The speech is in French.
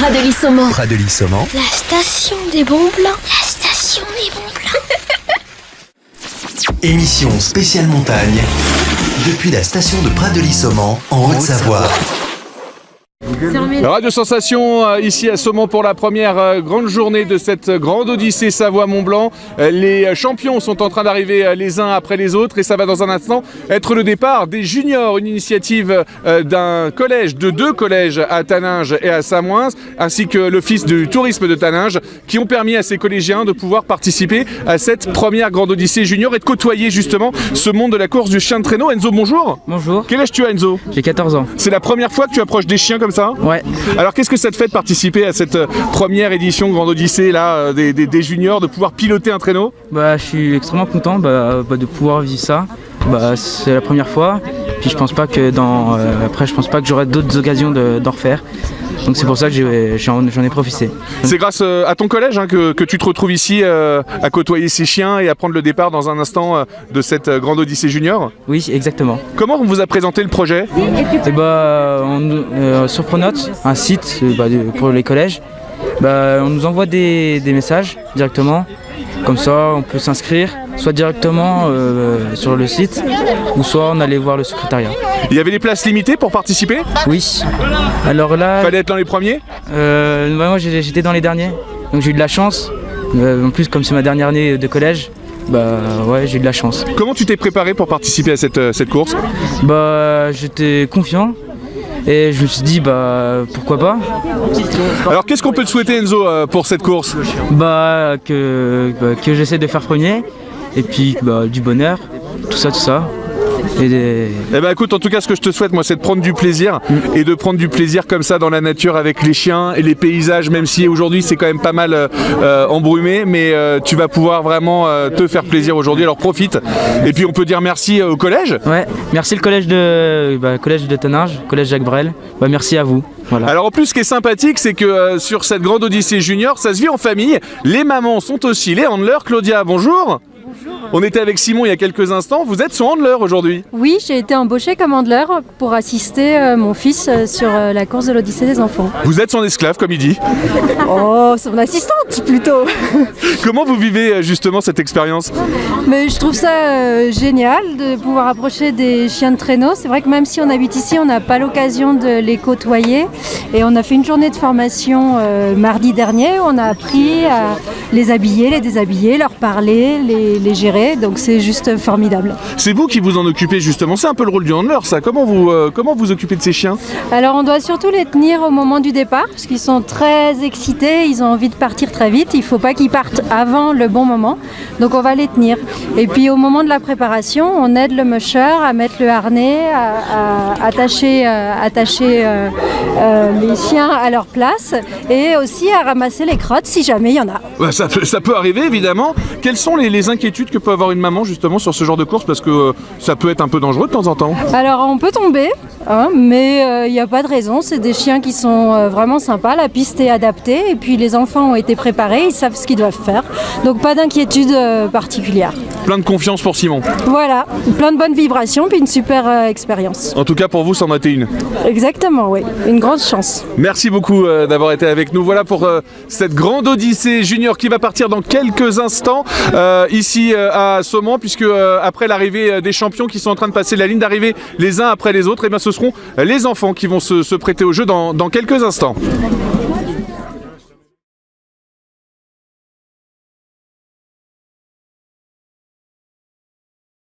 Pradelis-Saumon. Pradelis-Saumon. La station des bons plans. La station des bons plans. Émission spéciale montagne depuis la station de Pradelis-Saumon en Haute-Savoie. Radio Sensation ici à Saumon pour la première grande journée de cette grande Odyssée Savoie-Mont-Blanc. Les champions sont en train d'arriver les uns après les autres et ça va dans un instant être le départ des juniors, une initiative d'un collège, de deux collèges à Taninges et à Samoins, ainsi que l'Office du tourisme de Taninges, qui ont permis à ces collégiens de pouvoir participer à cette première grande Odyssée junior et de côtoyer justement ce monde de la course du chien de traîneau. Enzo, bonjour. Bonjour. Quel âge tu as, Enzo? J'ai 14 ans. C'est la première fois que tu approches des chiens comme ça? Ouais. Alors qu'est-ce que ça te fait de participer à cette première édition Grande Odyssée là, des juniors, de pouvoir piloter un traîneau? Je suis extrêmement content de pouvoir vivre ça. C'est la première fois. Puis je pense pas que après je pense pas que j'aurai d'autres occasions d'en refaire. Donc c'est pour ça que j'en ai profité. C'est grâce à ton collège que tu te retrouves ici à côtoyer ces chiens et à prendre le départ dans un instant de cette Grande Odyssée junior? Oui, exactement. Comment on vous a présenté le projet? Sur Pronote, un site pour les collèges, on nous envoie des messages directement. Comme ça, on peut s'inscrire, soit directement sur le site, ou soit on allait voir le secrétariat. Il y avait des places limitées pour participer? Oui. Alors là... Fallait être dans les premiers? Moi j'étais dans les derniers, donc j'ai eu de la chance. En plus, comme c'est ma dernière année de collège, j'ai eu de la chance. Comment tu t'es préparé pour participer à cette course? J'étais confiant. Et je me suis dit pourquoi pas. Alors qu'est-ce qu'on peut te souhaiter, Enzo, pour cette course? Que j'essaie de faire premier. Et puis du bonheur, tout ça. Écoute, en tout cas ce que je te souhaite moi c'est de prendre du plaisir et de prendre du plaisir comme ça dans la nature avec les chiens et les paysages, même si aujourd'hui c'est quand même pas mal embrumé, mais tu vas pouvoir vraiment te faire plaisir aujourd'hui, alors profite. Et puis on peut dire merci au collège. Ouais, merci le collège de Taninges, collège Jacques Brel, merci à vous. Voilà. Alors en plus ce qui est sympathique c'est que sur cette grande Odyssée junior ça se vit en famille, les mamans sont aussi les handlers. Claudia, bonjour. On était avec Simon il y a quelques instants, vous êtes son handler aujourd'hui? Oui, j'ai été embauchée comme handler pour assister mon fils sur la course de l'Odyssée des enfants. Vous êtes son esclave comme il dit? Oh, son assistante plutôt. Comment vous vivez justement cette expérience? Mais je trouve ça génial de pouvoir approcher des chiens de traîneau. C'est vrai que même si on habite ici, on n'a pas l'occasion de les côtoyer. Et on a fait une journée de formation mardi dernier. On a appris à les habiller, les déshabiller, leur parler, les gérer. Donc c'est juste formidable. C'est vous qui vous en occupez justement, c'est un peu le rôle du handler ça. Comment vous occupez de ces chiens? Alors on doit surtout les tenir au moment du départ parce qu'ils sont très excités, ils ont envie de partir très vite. Il ne faut pas qu'ils partent avant le bon moment, donc on va les tenir. Et puis au moment de la préparation, on aide le musher à mettre le harnais, à attacher les chiens à leur place et aussi à ramasser les crottes si jamais il y en a. Ça peut arriver évidemment. Quelles sont les inquiétudes que peut avoir une maman justement sur ce genre de course, parce que ça peut être un peu dangereux de temps en temps? Alors on peut tomber, mais il n'y a pas de raison, c'est des chiens qui sont vraiment sympas, la piste est adaptée et puis les enfants ont été préparés, ils savent ce qu'ils doivent faire, donc pas d'inquiétude particulière. Plein de confiance pour Simon. Voilà, plein de bonnes vibrations puis une super expérience. En tout cas pour vous c'en a été une. Exactement, oui, une grande chance. Merci beaucoup d'avoir été avec nous. Voilà pour cette grande Odyssée junior qui va partir dans quelques instants ici à Saumon, puisque après l'arrivée des champions qui sont en train de passer la ligne d'arrivée les uns après les autres, et bien ce seront les enfants qui vont se prêter au jeu dans quelques instants.